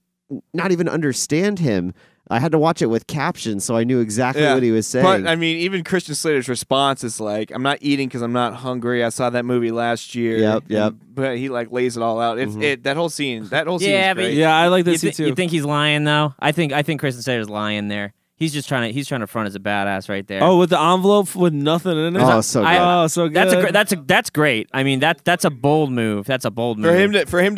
[SPEAKER 2] not even understand him. I had to watch it with captions, so I knew exactly what he was saying.
[SPEAKER 3] But I mean, even Christian Slater's response is like, "I'm not eating because I'm not hungry. I saw that movie last year."
[SPEAKER 2] Yep.
[SPEAKER 3] But he like lays it all out. That whole scene. That whole scene.
[SPEAKER 9] Yeah,
[SPEAKER 3] is great.
[SPEAKER 9] but
[SPEAKER 1] Yeah, I like
[SPEAKER 9] you,
[SPEAKER 1] this scene too.
[SPEAKER 9] you think he's lying though? I think Christian Slater's lying there. He's just trying to front as a badass right there.
[SPEAKER 1] Oh, with the envelope with nothing in it.
[SPEAKER 2] Oh, so good.
[SPEAKER 1] Oh, so good.
[SPEAKER 9] That's great. I mean, that's a bold move. That's a bold move.
[SPEAKER 3] For him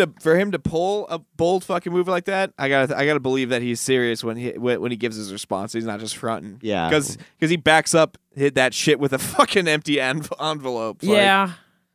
[SPEAKER 3] to pull a bold fucking move like that, I gotta believe that he's serious when he gives his response. He's not just fronting.
[SPEAKER 2] Yeah.
[SPEAKER 3] because he backs up, hit that shit with a fucking empty envelope. Like,
[SPEAKER 9] Yeah.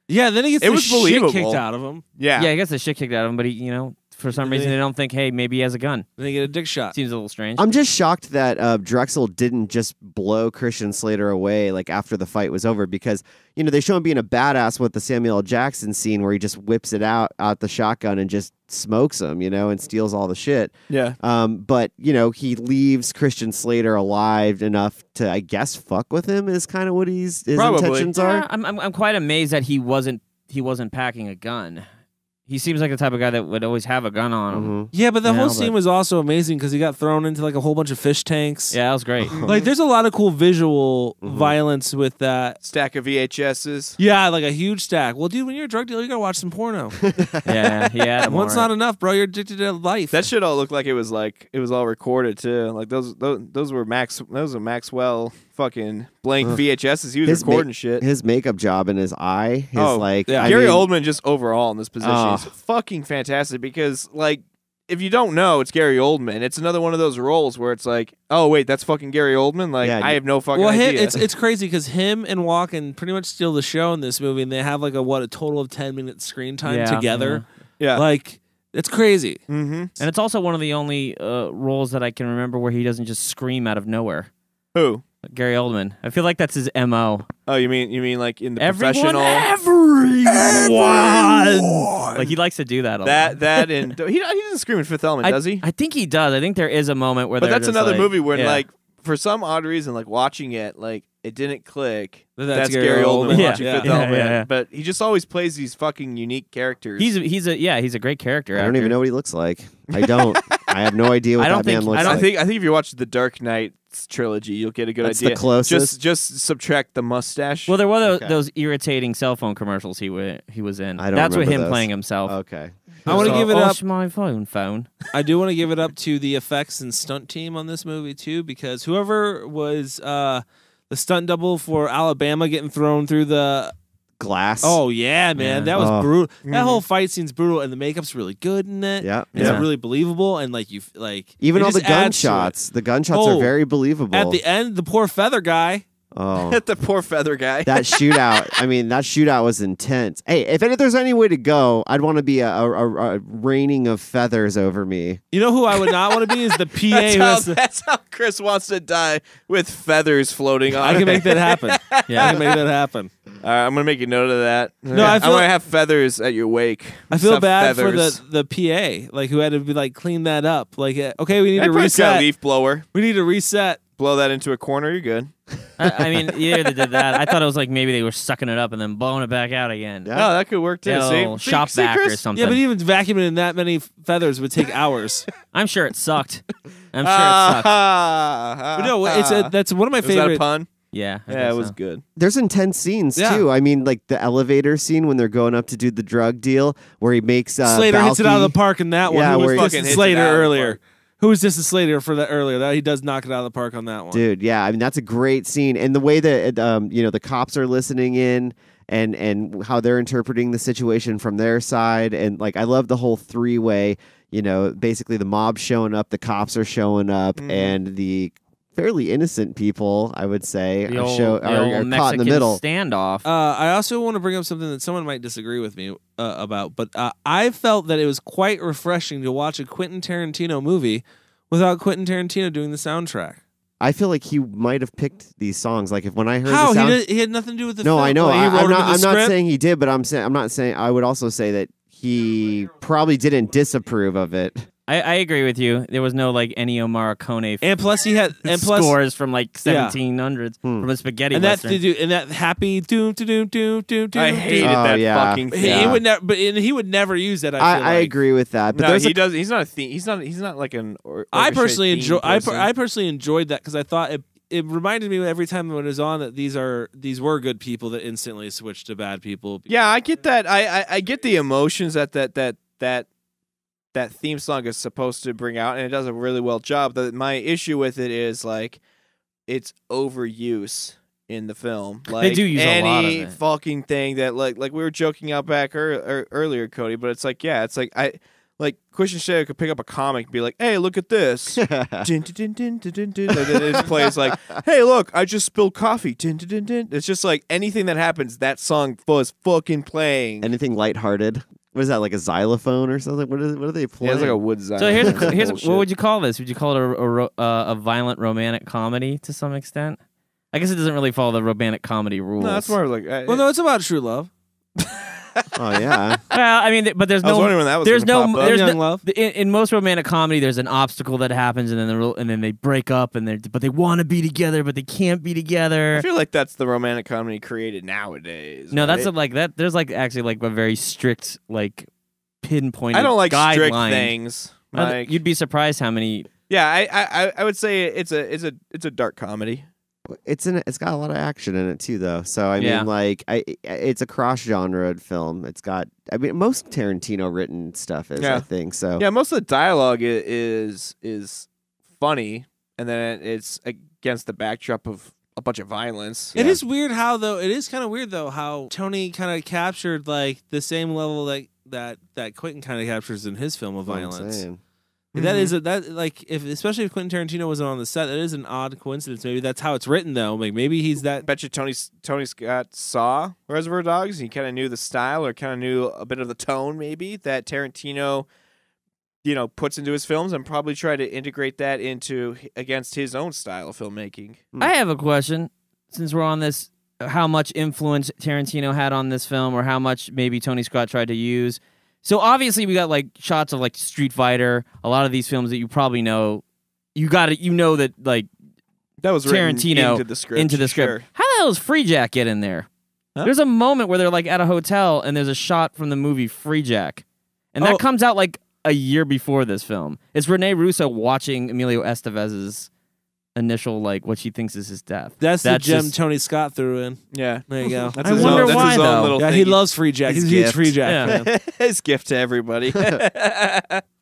[SPEAKER 1] Yeah, then he gets
[SPEAKER 3] It
[SPEAKER 1] the
[SPEAKER 3] was
[SPEAKER 1] shit
[SPEAKER 3] believable.
[SPEAKER 1] kicked out of him.
[SPEAKER 3] yeah,
[SPEAKER 9] Yeah, he gets the shit kicked out of him, but he, for some reason they don't think, hey, maybe he has a gun.
[SPEAKER 1] Then he get a dick shot.
[SPEAKER 9] Seems a little strange.
[SPEAKER 2] I'm just shocked that Drexel didn't just blow Christian Slater away like after the fight was over, because they show him being a badass with the Samuel L. Jackson scene where he just whips it out the shotgun and just smokes him, and steals all the shit.
[SPEAKER 3] yeah.
[SPEAKER 2] But he leaves Christian Slater alive enough to, I guess, fuck with him is kind of what his
[SPEAKER 3] Probably.
[SPEAKER 2] intentions
[SPEAKER 9] Yeah,
[SPEAKER 2] are.
[SPEAKER 9] I'm quite amazed that he wasn't packing a gun. He seems like the type of guy that would always have a gun on him.
[SPEAKER 1] Yeah, but the
[SPEAKER 9] You
[SPEAKER 1] whole
[SPEAKER 9] know,
[SPEAKER 1] scene
[SPEAKER 9] but-
[SPEAKER 1] was also amazing because he got thrown into like a whole bunch of fish tanks.
[SPEAKER 9] Yeah, that was great.
[SPEAKER 1] Like, there's a lot of cool visual violence with that.
[SPEAKER 3] Stack of VHSs.
[SPEAKER 1] Yeah, like a huge stack. Well, dude, when you're a drug dealer, you gotta watch some porno.
[SPEAKER 9] Yeah, he had him
[SPEAKER 1] One's
[SPEAKER 9] all
[SPEAKER 1] not
[SPEAKER 9] right.
[SPEAKER 1] enough, bro. You're addicted to life.
[SPEAKER 3] That shit all looked like it was all recorded too. Like those were Maxwell fucking blank VHSs. He was
[SPEAKER 2] His
[SPEAKER 3] recording
[SPEAKER 2] ma-
[SPEAKER 3] shit.
[SPEAKER 2] His makeup job and his eye,
[SPEAKER 3] yeah.
[SPEAKER 2] I
[SPEAKER 3] Gary
[SPEAKER 2] mean,
[SPEAKER 3] Oldman just overall in this position
[SPEAKER 2] Oh.
[SPEAKER 3] is fucking fantastic because like if you don't know, it's Gary Oldman. It's another one of those roles where it's like, oh wait, that's fucking Gary Oldman. Like, I have no fucking idea.
[SPEAKER 1] It's crazy because him and Walken pretty much steal the show in this movie, and they have like a total of 10 minutes screen time together.
[SPEAKER 3] Yeah,
[SPEAKER 1] like it's crazy.
[SPEAKER 3] Mm-hmm.
[SPEAKER 9] And it's also one of the only roles that I can remember where he doesn't just scream out of nowhere.
[SPEAKER 3] Who?
[SPEAKER 9] Gary Oldman. I feel like that's his MO.
[SPEAKER 3] Oh, you mean like in the
[SPEAKER 9] Everyone,
[SPEAKER 3] professional?
[SPEAKER 9] Everyone. Like he likes to do that a lot.
[SPEAKER 3] That and he doesn't scream in Fifth Element, does he?
[SPEAKER 9] I think he does. I think there is a moment where.
[SPEAKER 3] But
[SPEAKER 9] they're
[SPEAKER 3] that's
[SPEAKER 9] just
[SPEAKER 3] another
[SPEAKER 9] like,
[SPEAKER 3] movie where,
[SPEAKER 9] yeah.
[SPEAKER 3] like, for some odd reason, like watching it, like it didn't click.
[SPEAKER 1] That's
[SPEAKER 3] Gary
[SPEAKER 1] Gary
[SPEAKER 3] Oldman
[SPEAKER 1] Oldman.
[SPEAKER 3] watching Fifth Element. But he just always plays these fucking unique characters.
[SPEAKER 9] He's a great character.
[SPEAKER 2] I don't even know what he looks like. I don't. I have no idea what that man looks like.
[SPEAKER 3] I think if you watch the Dark Knight trilogy, you'll get a good
[SPEAKER 2] That's
[SPEAKER 3] idea.
[SPEAKER 2] the closest.
[SPEAKER 3] Just subtract the mustache.
[SPEAKER 9] Well, there were those irritating cell phone commercials he was in.
[SPEAKER 2] I don't
[SPEAKER 9] That's what
[SPEAKER 2] remember
[SPEAKER 9] him
[SPEAKER 2] those.
[SPEAKER 9] playing himself.
[SPEAKER 2] Okay.
[SPEAKER 1] I want to give it up.
[SPEAKER 9] My phone.
[SPEAKER 1] I do want to give it up to the effects and stunt team on this movie too, because whoever was the stunt double for Alabama getting thrown through the
[SPEAKER 2] glass.
[SPEAKER 1] Oh yeah, man, that was brutal. That
[SPEAKER 3] Mm-hmm.
[SPEAKER 1] whole fight scene's brutal, and the makeup's really good in it.
[SPEAKER 2] Yeah,
[SPEAKER 1] it's
[SPEAKER 2] yeah.
[SPEAKER 1] really believable, and like
[SPEAKER 2] even
[SPEAKER 1] it
[SPEAKER 2] all the
[SPEAKER 1] just adds to it.
[SPEAKER 2] gunshots. The gunshots are very believable.
[SPEAKER 1] At the end, the poor feather guy.
[SPEAKER 2] Oh,
[SPEAKER 3] the poor feather guy.
[SPEAKER 2] That shootout. I mean, that shootout was intense. Hey, if there's any way to go, I'd want to be a raining of feathers over me.
[SPEAKER 1] You know who I would not want to be is the PA.
[SPEAKER 3] That's how Chris wants to die, with feathers floating on.
[SPEAKER 1] I can make that happen.
[SPEAKER 9] Yeah.
[SPEAKER 1] I can make that happen.
[SPEAKER 3] All right, I'm gonna make a note of that.
[SPEAKER 1] No, I
[SPEAKER 3] I'm
[SPEAKER 1] feel-
[SPEAKER 3] gonna have feathers at your wake.
[SPEAKER 1] I feel
[SPEAKER 3] Some
[SPEAKER 1] bad
[SPEAKER 3] feathers.
[SPEAKER 1] for the PA, like who had to be like clean that up. Like, okay, we need
[SPEAKER 3] I
[SPEAKER 1] to
[SPEAKER 3] probably got a
[SPEAKER 1] reset.
[SPEAKER 3] leaf blower.
[SPEAKER 1] We need to reset.
[SPEAKER 3] Blow that into a corner. You're good.
[SPEAKER 9] I mean, either they did that. I thought it was like maybe they were sucking it up and then blowing it back out again.
[SPEAKER 3] Yeah. Oh, that could work too.
[SPEAKER 9] Yeah, a
[SPEAKER 3] See?
[SPEAKER 9] little shop
[SPEAKER 3] See,
[SPEAKER 9] vac or
[SPEAKER 3] Chris?
[SPEAKER 9] something.
[SPEAKER 1] Yeah, but even vacuuming in that many feathers would take hours.
[SPEAKER 9] I'm sure it sucked. I'm sure it sucked.
[SPEAKER 1] But no, that's one of my
[SPEAKER 3] Was
[SPEAKER 1] favorite.
[SPEAKER 3] that a pun?
[SPEAKER 9] Yeah, I
[SPEAKER 3] Yeah,
[SPEAKER 9] guess
[SPEAKER 3] it was
[SPEAKER 9] so.
[SPEAKER 3] good.
[SPEAKER 2] There's intense scenes
[SPEAKER 1] Yeah.
[SPEAKER 2] too. I mean, like the elevator scene when they're going up to do the drug deal, where he makes
[SPEAKER 1] Slater hits it out of the park in that one.
[SPEAKER 2] Yeah,
[SPEAKER 1] Who
[SPEAKER 2] where
[SPEAKER 1] was
[SPEAKER 2] he
[SPEAKER 1] dissing
[SPEAKER 3] fucking hits it
[SPEAKER 1] Slater
[SPEAKER 3] out of the
[SPEAKER 1] earlier?
[SPEAKER 3] park.
[SPEAKER 1] Who was dissing Slater for that earlier? That he does knock it out of the park on that one.
[SPEAKER 2] Dude, yeah, I mean that's a great scene, and the way that the cops are listening in, and how they're interpreting the situation from their side, and like I love the whole three-way. Basically the mob showing up, the cops are showing up, and the fairly innocent people, I would say,
[SPEAKER 9] The
[SPEAKER 2] are
[SPEAKER 9] old
[SPEAKER 2] caught in
[SPEAKER 9] Mexican
[SPEAKER 2] the middle.
[SPEAKER 9] standoff.
[SPEAKER 1] I also want to bring up something that someone might disagree with me about, but I felt that it was quite refreshing to watch a Quentin Tarantino movie without Quentin Tarantino doing the soundtrack.
[SPEAKER 2] I feel like he might have picked these songs. Like when I heard
[SPEAKER 1] How
[SPEAKER 2] the sound,
[SPEAKER 1] he had nothing to do with the
[SPEAKER 2] no,
[SPEAKER 1] film.
[SPEAKER 2] I know.
[SPEAKER 1] Like, he wrote
[SPEAKER 2] I'm
[SPEAKER 1] it in the
[SPEAKER 2] not
[SPEAKER 1] script.
[SPEAKER 2] saying he did, but I'm not saying. I would also say that he probably didn't disapprove of it.
[SPEAKER 9] I agree with you. There was no like Ennio Morricone
[SPEAKER 1] And plus, he had
[SPEAKER 9] scores from like
[SPEAKER 1] Yeah.
[SPEAKER 9] 1700s from a spaghetti
[SPEAKER 1] and that
[SPEAKER 9] western.
[SPEAKER 1] and that happy doom doom doom doom doom.
[SPEAKER 3] I hated
[SPEAKER 2] Oh,
[SPEAKER 3] that
[SPEAKER 2] yeah.
[SPEAKER 3] fucking thing.
[SPEAKER 1] He would never, he would never use that. I feel
[SPEAKER 2] I
[SPEAKER 1] like.
[SPEAKER 2] agree with that, but
[SPEAKER 3] No,
[SPEAKER 2] there's
[SPEAKER 3] he does. He's not a theme. He's not like an.
[SPEAKER 1] I personally
[SPEAKER 3] enjoy.
[SPEAKER 1] enjoy. I personally enjoyed that because I thought it reminded me every time when it was on that these were good people that instantly switched to bad people.
[SPEAKER 3] Yeah, I get that. I get the emotions that theme song is supposed to bring out, and it does a really well job. My issue with it is like it's overuse in the film. Like,
[SPEAKER 9] They do use a lot of
[SPEAKER 3] any
[SPEAKER 9] it.
[SPEAKER 3] fucking thing that like we were joking out back earlier, Cody. But it's like it's like Christian Slater could pick up a comic and be like, "Hey, look at this." Dun, dun, dun, dun, dun, dun, dun. And then it plays like, "Hey, look, I just spilled coffee." Dun, dun, dun, dun. It's just like anything that happens, that song was fucking playing.
[SPEAKER 2] anything lighthearted. What is that, like a xylophone or something? What are they
[SPEAKER 3] Yeah,
[SPEAKER 2] playing?
[SPEAKER 3] it's like a wood xylophone.
[SPEAKER 9] So here's
[SPEAKER 3] Bullshit.
[SPEAKER 9] what would you call this? Would you call it a violent romantic comedy to some extent? I guess it doesn't really follow the romantic comedy rules.
[SPEAKER 3] No, that's more like.
[SPEAKER 1] Well, no, it's about true love.
[SPEAKER 2] Oh yeah.
[SPEAKER 9] Well, I mean, but there's
[SPEAKER 3] I was
[SPEAKER 9] no.
[SPEAKER 3] wondering when that was
[SPEAKER 9] There's
[SPEAKER 3] gonna
[SPEAKER 9] no.
[SPEAKER 3] pop up.
[SPEAKER 9] There's
[SPEAKER 1] Young
[SPEAKER 9] no.
[SPEAKER 1] love.
[SPEAKER 9] In most romantic comedy, there's an obstacle that happens, and then they break up, but they want to be together, but they can't be together.
[SPEAKER 3] I feel like that's the romantic comedy created nowadays.
[SPEAKER 9] No, that's
[SPEAKER 3] right?
[SPEAKER 9] like that. There's like actually like a very strict like pinpointed.
[SPEAKER 3] I don't like strict
[SPEAKER 9] guideline.
[SPEAKER 3] things. Like,
[SPEAKER 9] You'd be surprised how many.
[SPEAKER 3] yeah, I would say it's a dark comedy.
[SPEAKER 2] It's got a lot of action in it too, though. So I
[SPEAKER 9] Yeah.
[SPEAKER 2] mean, like, it's a cross-genre film. It's got, I mean, most Tarantino written stuff is,
[SPEAKER 3] Yeah.
[SPEAKER 2] I think. So
[SPEAKER 3] Yeah, most of the dialogue is funny, and then it's against the backdrop of a bunch of violence.
[SPEAKER 1] It is weird how it is kind of weird though how Tony kind of captured like the same level that Quentin kind of captures in his film of
[SPEAKER 2] That's what I'm
[SPEAKER 1] violence.
[SPEAKER 2] saying.
[SPEAKER 1] That is especially if Quentin Tarantino wasn't on the set, that is an odd coincidence. Maybe that's how it's written though. Like maybe he's that.
[SPEAKER 3] Bet you Tony Scott saw Reservoir Dogs. He kind of knew the style, or kind of knew a bit of the tone, maybe that Tarantino, puts into his films, and probably try to integrate that against his own style of filmmaking.
[SPEAKER 9] I have a question. Since we're on this, how much influence Tarantino had on this film, or how much maybe Tony Scott tried to use. So obviously we got like shots of like Street Fighter, a lot of these films that you probably know. That like
[SPEAKER 3] that was
[SPEAKER 9] Tarantino
[SPEAKER 3] into the script. Sure.
[SPEAKER 9] How the hell does Free Jack get in there? Huh? There's a moment where they're like at a hotel and there's a shot from the movie Free Jack, and that comes out like a year before this film. It's Rene Russo watching Emilio Estevez's initial, like, what she thinks is his death.
[SPEAKER 1] That's the gem Tony Scott threw in.
[SPEAKER 3] Yeah.
[SPEAKER 1] There you go.
[SPEAKER 9] I wonder why, though.
[SPEAKER 1] Yeah, he loves Free Jack. He's a huge Free Jack fan.
[SPEAKER 3] His gift to everybody.
[SPEAKER 1] All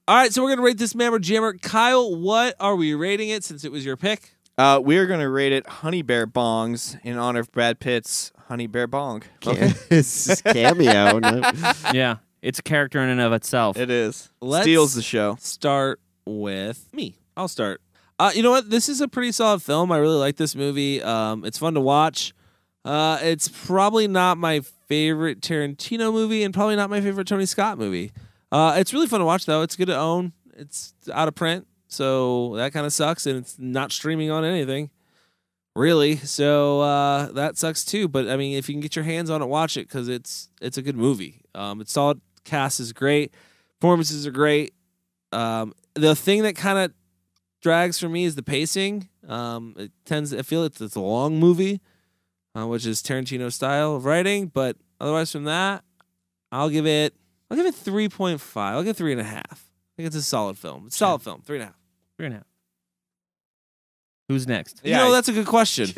[SPEAKER 1] right, so we're going to rate this Mammer Jammer. Kyle, what are we rating it since it was your pick?
[SPEAKER 3] We're going to rate it Honey Bear Bongs in honor of Brad Pitt's Honey Bear Bong.
[SPEAKER 2] It's cameo. No?
[SPEAKER 9] Yeah, it's a character in and of itself.
[SPEAKER 3] It is.
[SPEAKER 1] Let's
[SPEAKER 3] steals the show.
[SPEAKER 1] Start with me. I'll start. You know what? This is a pretty solid film. I really like this movie. It's fun to watch. It's probably not my favorite Tarantino movie, and probably not my favorite Tony Scott movie. It's really fun to watch, though. It's good to own. It's out of print, so that kind of sucks, and it's not streaming on anything, really. So that sucks too. But I mean, if you can get your hands on it, watch it, because it's a good movie. It's solid. Cast is great. Performances are great. The thing that kind of drags for me is the pacing. I feel it's a long movie, which is Tarantino's style of writing. But otherwise, from that, I'll give it 3.5. I'll give it 3.5. I think it's a solid film. It's a solid film. 3.5.
[SPEAKER 9] 3.5. Who's next?
[SPEAKER 1] That's a good question.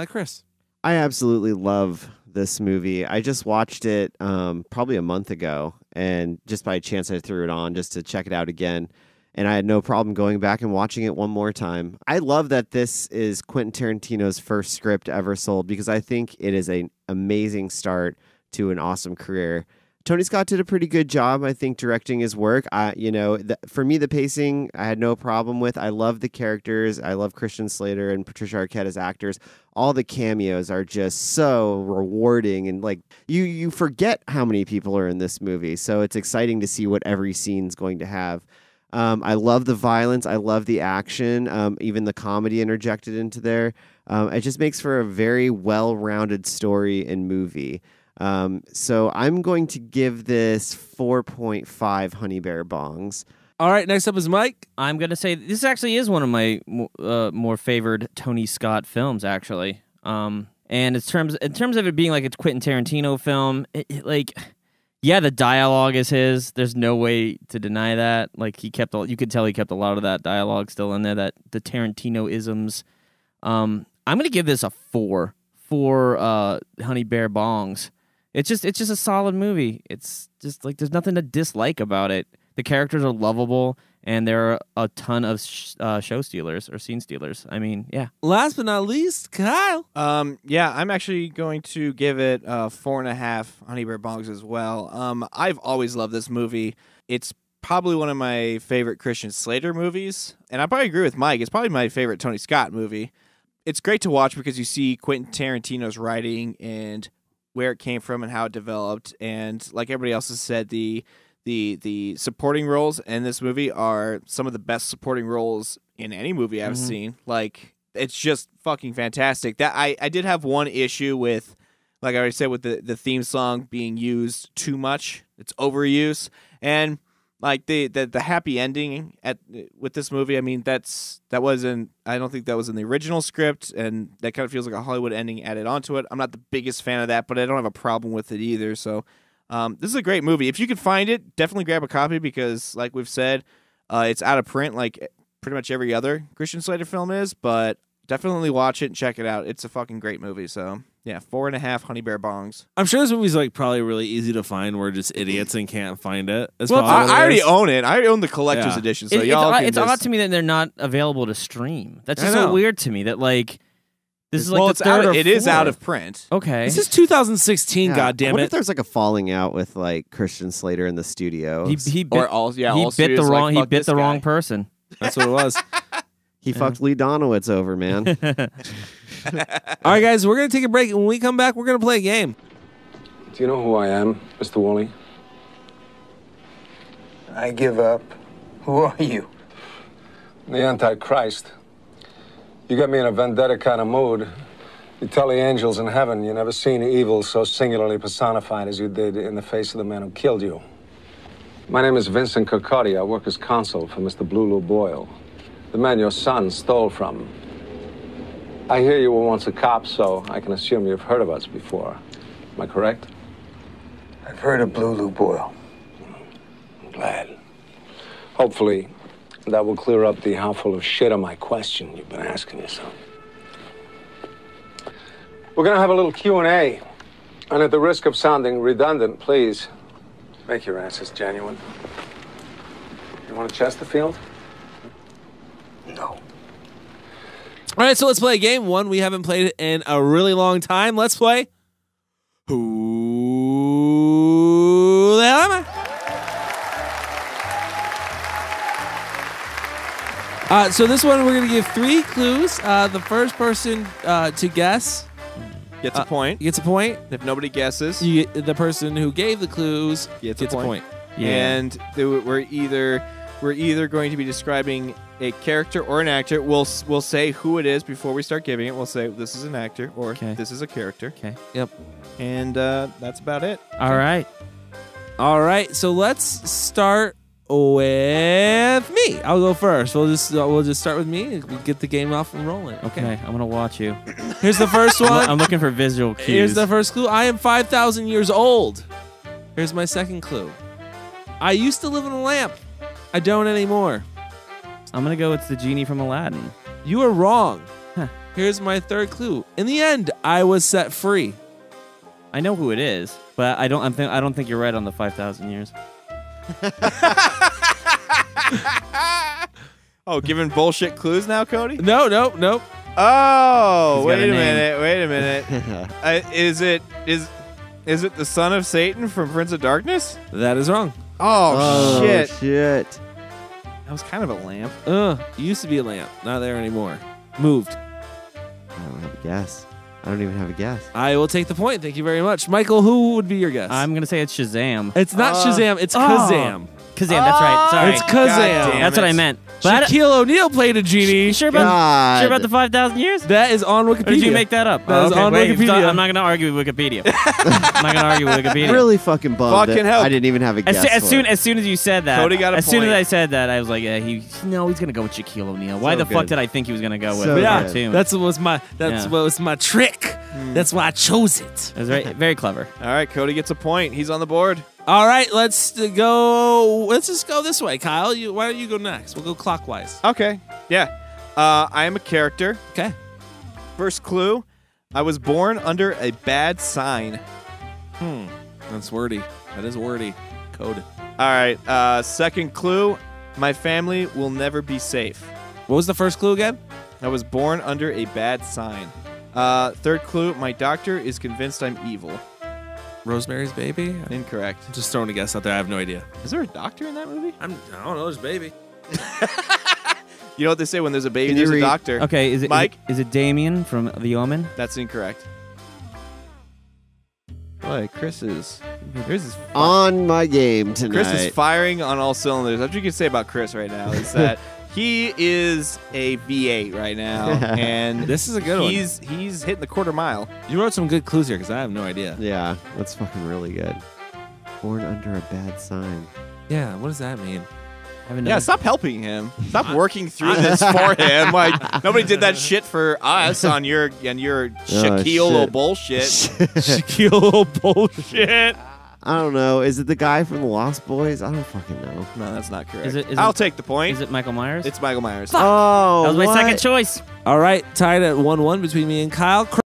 [SPEAKER 1] Chris.
[SPEAKER 2] I absolutely love this movie. I just watched it probably a month ago, and just by chance I threw it on just to check it out again. And I had no problem going back and watching it one more time. I love that this is Quentin Tarantino's first script ever sold, because I think it is an amazing start to an awesome career. Tony Scott did a pretty good job, I think, directing his work. For me, the pacing I had no problem with. I love the characters. I love Christian Slater and Patricia Arquette as actors. All the cameos are just so rewarding, and like you forget how many people are in this movie. So it's exciting to see what every scene's going to have. I love the violence. I love the action, even the comedy interjected into there. It just makes for a very well-rounded story and movie. So I'm going to give this 4.5 Honey Bear Bongs.
[SPEAKER 1] All right, next up is Mike.
[SPEAKER 9] I'm going to say this actually is one of my more favored Tony Scott films, actually. And in terms of it being like a Quentin Tarantino film, yeah, the dialogue is his. There's no way to deny that. Like you could tell he kept a lot of that dialogue still in there. That the Tarantino-isms. I'm gonna give this a 4 for Honey Bear Bongs. It's just a solid movie. It's just like there's nothing to dislike about it. The characters are lovable, and there are a ton of show stealers or scene stealers. I mean, yeah.
[SPEAKER 1] Last but not least, Kyle.
[SPEAKER 3] Yeah, I'm actually going to give it 4.5 Honey Bear Bongs as well. I've always loved this movie. It's probably one of my favorite Christian Slater movies, and I probably agree with Mike. It's probably my favorite Tony Scott movie. It's great to watch because you see Quentin Tarantino's writing and where it came from and how it developed. And like everybody else has said, the supporting roles in this movie are some of the best supporting roles in any movie I've seen. Like, it's just fucking fantastic. That I did have one issue with, like I already said, with the theme song being used too much. It's overuse. And like the happy ending with this movie, I mean, I don't think that was in the original script, and that kind of feels like a Hollywood ending added onto it. I'm not the biggest fan of that, but I don't have a problem with it either. So this is a great movie. If you can find it, definitely grab a copy because, like we've said, it's out of print like pretty much every other Christian Slater film is, but definitely watch it and check it out. It's a fucking great movie. So yeah, 4.5 Honey Bear Bongs.
[SPEAKER 1] I'm sure this movie's like probably really easy to find. We're just idiots and can't find it.
[SPEAKER 3] Well, I already own it. I own the collector's edition. So
[SPEAKER 9] it's odd to me that they're not available to stream. That's just so weird to me that like This is like
[SPEAKER 3] well,
[SPEAKER 9] the
[SPEAKER 3] it's
[SPEAKER 9] third or
[SPEAKER 3] it is out
[SPEAKER 9] fourth.
[SPEAKER 3] of print.
[SPEAKER 9] Okay.
[SPEAKER 1] This is 2016.
[SPEAKER 2] Yeah.
[SPEAKER 1] God damn
[SPEAKER 2] I wonder
[SPEAKER 1] it!
[SPEAKER 2] if there's like a falling out with like Christian Slater in the studio.
[SPEAKER 9] He bit,
[SPEAKER 3] Or all, yeah,
[SPEAKER 9] he
[SPEAKER 3] all
[SPEAKER 9] bit
[SPEAKER 3] studios
[SPEAKER 9] the
[SPEAKER 3] like,
[SPEAKER 9] wrong. He
[SPEAKER 3] fuck
[SPEAKER 9] bit
[SPEAKER 3] this
[SPEAKER 9] the
[SPEAKER 3] guy.
[SPEAKER 9] wrong person.
[SPEAKER 1] That's what it was.
[SPEAKER 2] He fucked Lee Donowitz over, man.
[SPEAKER 1] All right, guys, we're gonna take a break, and when we come back, we're gonna play a game.
[SPEAKER 12] Do you know who I am, Mr. Woolley?
[SPEAKER 13] I give up. Who are you?
[SPEAKER 12] The Antichrist. You got me in a vendetta kind of mood. You tell the angels in heaven you never seen evil so singularly personified as you did in the face of the man who killed you. My name is Vincent Kirkcaldy. I work as consul for Mr. Blue Boyle, the man your son stole from. I hear you were once a cop, so I can assume you've heard of us before. Am I correct?
[SPEAKER 13] I've heard of Blue Boyle.
[SPEAKER 12] I'm glad. Hopefully, that will clear up the how full of shit of my question you've been asking yourself. We're gonna have a little Q&A. And at the risk of sounding redundant, please make your answers genuine. You want a Chesterfield?
[SPEAKER 13] No.
[SPEAKER 1] All right, so let's play a game. One we haven't played in a really long time. Let's play. Who the hell am I? So this one we're gonna give 3 clues. The first person to guess
[SPEAKER 3] Gets a point.
[SPEAKER 1] gets a point.
[SPEAKER 3] If nobody guesses,
[SPEAKER 1] The person who gave the clues
[SPEAKER 3] gets
[SPEAKER 1] a point.
[SPEAKER 9] Yeah.
[SPEAKER 3] And we're either going to be describing a character or an actor. We'll say who it is before we start giving it. We'll say this is an actor or this is a character.
[SPEAKER 9] Okay.
[SPEAKER 1] Yep.
[SPEAKER 3] And that's about it.
[SPEAKER 9] All right.
[SPEAKER 1] All right. So let's start with me. I'll go first. We'll just start with me and get the game off and rolling.
[SPEAKER 9] Okay. I'm gonna watch you.
[SPEAKER 1] Here's the first one.
[SPEAKER 9] I'm looking for visual cues.
[SPEAKER 1] Here's the first clue. I am 5,000 years old. Here's my second clue. I used to live in a lamp. I don't anymore.
[SPEAKER 9] I'm gonna go. It's the genie from Aladdin.
[SPEAKER 1] You are wrong.
[SPEAKER 9] Huh.
[SPEAKER 1] Here's my third clue. In the end, I was set free.
[SPEAKER 9] I know who it is, but I don't think you're right on the 5,000 years.
[SPEAKER 3] Oh, giving bullshit clues now, Cody?
[SPEAKER 1] No.
[SPEAKER 3] Oh,
[SPEAKER 9] He's got
[SPEAKER 3] wait
[SPEAKER 9] a
[SPEAKER 3] a
[SPEAKER 9] name.
[SPEAKER 3] minute. Is it the son of Satan from Prince of Darkness?
[SPEAKER 1] That is wrong.
[SPEAKER 3] Oh, shit.
[SPEAKER 2] Shit.
[SPEAKER 3] That was kind of a lamp.
[SPEAKER 1] Used to be a lamp. Not there anymore. Moved.
[SPEAKER 2] I don't have a guess. I don't even have a guess.
[SPEAKER 1] I will take the point. Thank you very much. Michael, who would be your guess?
[SPEAKER 9] I'm gonna say it's Shazam.
[SPEAKER 1] It's not Shazam. It's Kazam.
[SPEAKER 9] Kazam. That's right. Sorry.
[SPEAKER 1] It's Kazam.
[SPEAKER 9] That's what I meant. But
[SPEAKER 1] Shaquille O'Neal played a genie.
[SPEAKER 9] You sure about the 5,000 years?
[SPEAKER 1] That is on Wikipedia.
[SPEAKER 9] Or did you make that up?
[SPEAKER 1] That is on
[SPEAKER 9] Wait,
[SPEAKER 1] Wikipedia.
[SPEAKER 9] I'm not going to argue with Wikipedia. I'm not going to argue with Wikipedia.
[SPEAKER 2] Really fucking bummed
[SPEAKER 3] Fucking
[SPEAKER 2] that
[SPEAKER 3] hell.
[SPEAKER 2] I didn't even have a guess.
[SPEAKER 9] As soon as you said that,
[SPEAKER 3] Cody got a
[SPEAKER 9] as soon as
[SPEAKER 3] point.
[SPEAKER 9] I said that, I was like, he's gonna go with Shaquille O'Neal. Why
[SPEAKER 2] So
[SPEAKER 9] the fuck
[SPEAKER 2] good.
[SPEAKER 9] did I think he was gonna go with
[SPEAKER 2] So
[SPEAKER 9] the
[SPEAKER 1] yeah,
[SPEAKER 9] cartoon?
[SPEAKER 1] that's what was my trick. That's why I chose it.
[SPEAKER 9] It was very, very clever.
[SPEAKER 3] All right, Cody gets a point. He's on the board.
[SPEAKER 1] All right, let's just go this way, Kyle. Why don't you go next? We'll go clockwise.
[SPEAKER 3] Okay. Yeah. I am a character.
[SPEAKER 1] Okay.
[SPEAKER 3] First clue. I was born under a bad sign.
[SPEAKER 1] That's wordy. That is wordy. Code.
[SPEAKER 3] All right. Second clue. My family will never be safe.
[SPEAKER 1] What was the first clue again?
[SPEAKER 3] I was born under a bad sign. Third clue. My doctor is convinced I'm evil.
[SPEAKER 1] Rosemary's Baby?
[SPEAKER 3] Incorrect.
[SPEAKER 1] I'm just throwing a guess out there. I have no idea.
[SPEAKER 3] Is there a doctor in that movie?
[SPEAKER 1] I don't know. There's Baby.
[SPEAKER 3] You know what they say when there's a baby,
[SPEAKER 2] Can you
[SPEAKER 3] there's a
[SPEAKER 2] read-
[SPEAKER 3] doctor.
[SPEAKER 9] Okay, is it
[SPEAKER 3] Mike?
[SPEAKER 9] Is it Damien from The Omen?
[SPEAKER 3] That's incorrect. Boy, Chris is
[SPEAKER 2] On my game tonight.
[SPEAKER 3] Chris is firing on all cylinders. That's what you can say about Chris right now is that he is a V8 right now, and
[SPEAKER 1] This is a good one.
[SPEAKER 3] He's hitting the quarter mile.
[SPEAKER 1] You wrote some good clues here because I have no idea.
[SPEAKER 2] Yeah, that's fucking really good. Born under a bad sign.
[SPEAKER 1] Yeah, what does that mean?
[SPEAKER 3] Yeah, stop helping him. Stop working through this for him. Like nobody did that shit for us on your Shaquille
[SPEAKER 2] shit.
[SPEAKER 3] bullshit.
[SPEAKER 1] Shaquille bullshit.
[SPEAKER 2] I don't know. Is it the guy from the Lost Boys? I don't fucking know.
[SPEAKER 3] No, that's not correct.
[SPEAKER 9] Is
[SPEAKER 3] I'll
[SPEAKER 9] it-
[SPEAKER 3] take the point.
[SPEAKER 9] Is it Michael Myers?
[SPEAKER 3] It's Michael Myers.
[SPEAKER 2] Oh,
[SPEAKER 9] that was my
[SPEAKER 2] what?
[SPEAKER 9] second choice.
[SPEAKER 1] All right, tied at 1-1 between me and Kyle.